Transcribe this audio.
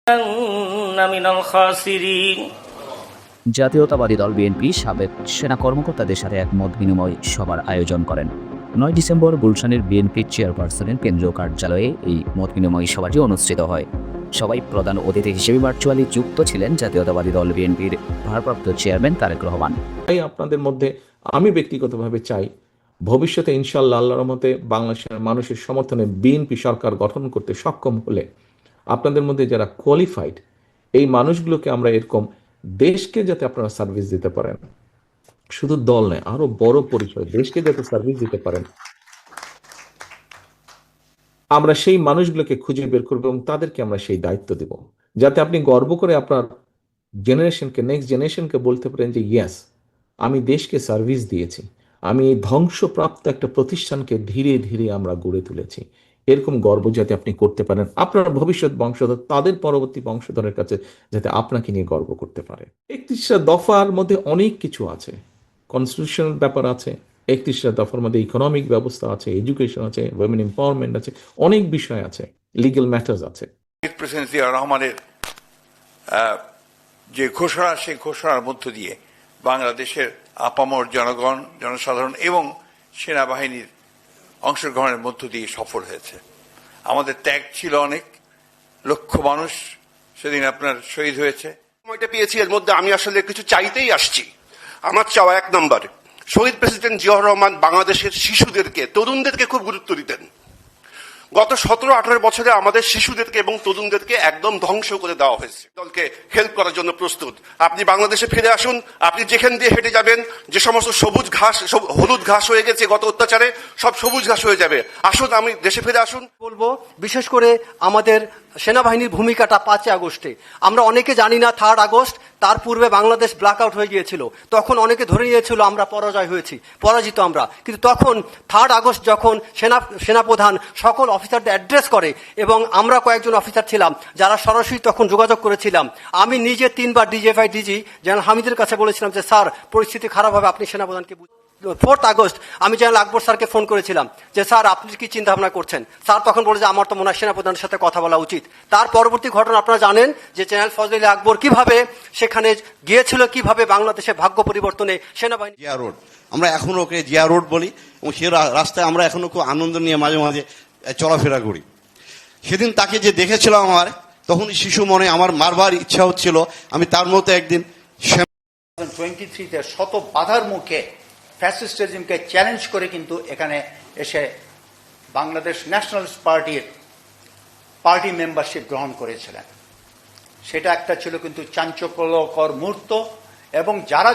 মিনাল খাসিরিন। জাতীয়তাবাদী দল বিএনপি সাবেক সেনা কর্মকর্তাদের সাথে এক মত বিনিময় সভার আয়োজন করেন। ৯ ডিসেম্বর গুলশানের বিএনপি চেয়ারপারসনের কেন্দ্রীয় কার্যালয়ে এই মত বিনিময় সভাটি অনুষ্ঠিত হয়। সবাই প্রধান অতিথি হিসেবে ভার্চুয়ালি যুক্ত ছিলেন জাতীয়তাবাদী দল বিএনপির ভারপ্রাপ্ত চেয়ারম্যান তারেক রহমান। আপনাদের মধ্যে আমি ব্যক্তিগতভাবে চাই ভবিষ্যতে ইনশাআল্লাহ আল্লাহর রহমতে বাংলাদেশের মানুষের সমর্থনে বিএনপি সরকার গঠন করতে সক্ষম হলে আপনাদের মধ্যে যারা কোয়ালিফাইড এই মানুষগুলোকে আমরা এরকম দেশকে যাতে আপনারা সার্ভিস দিতে পারেন, শুধু দল নয় আরো বড় পরিসরে দেশকে যাতে সার্ভিস দিতে পারেন, আমরা সেই মানুষগুলোকে খুঁজে বের করবো এবং তাদেরকে আমরা সেই দায়িত্ব দেব, যাতে আপনি গর্ব করে আপনার জেনারেশনকে, নেক্সট জেনারেশনকে বলতে পারেন যে ইয়েস, আমি দেশকে সার্ভিস দিয়েছি, আমি এই ধ্বংসপ্রাপ্ত একটা প্রতিষ্ঠানকে ধীরে ধীরে আমরা গড়ে তুলেছি। এরকম গর্ব যাতে আপনি করতে পারেন, আপনার ভবিষ্যৎ বংশধর তাদের পরবর্তী বংশধরের কাছে যাতে আপনাকে নিয়ে গর্ব করতে পারে। 31টা দফার মধ্যে অনেক কিছু আছে, কনস্টিটিউশনাল ব্যাপার আছে, 31টা দফার মধ্যে ইকোনমিক ব্যবস্থা আছে, এডুকেশন আছে, উইমেন এম্পাওয়ারমেন্ট আছে, অনেক বিষয় আছে, লিগ্যাল ম্যাটার্স আছে। প্রেসিডেন্ট জিয়া রহমানের যে ঘোষণা, সেই ঘোষণার মধ্য দিয়ে বাংলাদেশের আপামর জনগণ, জনসাধারণ এবং সেনাবাহিনীর অংশগ্রহণের মধ্য দিয়ে সফল হয়েছে। আমাদের ত্যাগ ছিল অনেক, লক্ষ মানুষ সেদিন আপনার শহীদ হয়েছে। সময়টা পেয়েছি, এর মধ্যে আমি আসলে কিছু চাইতেই আসছি। আমার চাওয়া 1 নম্বর, শহীদ প্রেসিডেন্ট জিয়াউর রহমান বাংলাদেশের শিশুদেরকে, তরুণদেরকে খুব গুরুত্ব দিতেন। গত 17-18 বছরে আমাদের শিশুদেরকে এবং তরুণদেরকে একদম ধ্বংস করে দেওয়া হয়েছে। দলকে হেল্প করার জন্য প্রস্তুত। আপনি বাংলাদেশে ফিরে আসুন, আপনি যেখান দিয়ে হেঁটে যাবেন, যে সমস্ত সবুজ ঘাস, হলুদ ঘাস হয়ে গেছে গত অত্যাচারে, সব সবুজ ঘাস হয়ে যাবে। আসুন, আমি দেশে ফিরে আসুন। বলবো বিশেষ করে আমাদের সেনাবাহিনীর ভূমিকাটা 5 আগস্টে আমরা অনেকে জানি না। 3 আগস্ট, তার পূর্বে বাংলাদেশ ব্ল্যাক আউট হয়ে গিয়েছিল। তখন অনেকে ধরে নিয়েছিল আমরা পরাজিত আমরা। কিন্তু তখন 3 আগস্ট যখন সেনাপ্রধান সকল অফিসারদের অ্যাড্রেস করে এবং আমরা কয়েকজন অফিসার ছিলাম যারা সরাসরি তখন যোগাযোগ করেছিলাম। আমি নিজে 3 বার ডিজিএফআই ডিজি জেনারেল হামিদের কাছে বলেছিলাম যে স্যার, পরিস্থিতি খারাপ হবে, আপনি সেনাপ্রধানকে 4 আগস্ট আমি জেনারেল আকবর স্যারকে ফোন করেছিলাম যে স্যার আপনি কি চিন্তা ভাবনা করছেন। স্যার তখন বলে যে আমার তো মনে হয় সেনাপ্রধানের সাথে কথা বলা উচিত। তার পরবর্তী ঘটনা আপনারা জানেন যে জেনারেল ফজল আকবর কিভাবে সেখানে গিয়েছিল, কিভাবে বাংলাদেশের ভাগ্য পরিবর্তনে সেনাবাহিনী। জিয়া রোড, আমরা এখনো ওকে জিয়া রোড বলি এবং সে রাস্তায় আমরা এখনো খুব আনন্দ নিয়ে মাঝে মাঝে চলাফেরা করি। সেদিন তাকে যে দেখেছিলাম আমার, তখন শিশু মনে আমার মারবার ইচ্ছা হচ্ছিল আমি তার মতো একদিন 23-তে শত বাধার মুখে ফ্যাসিস্ট রেজিমকে চ্যালেঞ্জ করে কিন্তু এখানে এসে বাংলাদেশ ন্যাশনালিস্ট পার্টি মেম্বারশিপ গ্রহণ করেছিলেন। সেটা একটা ছিল কিন্তু চাঞ্চল্যকর মুহূর্ত। এবং যারা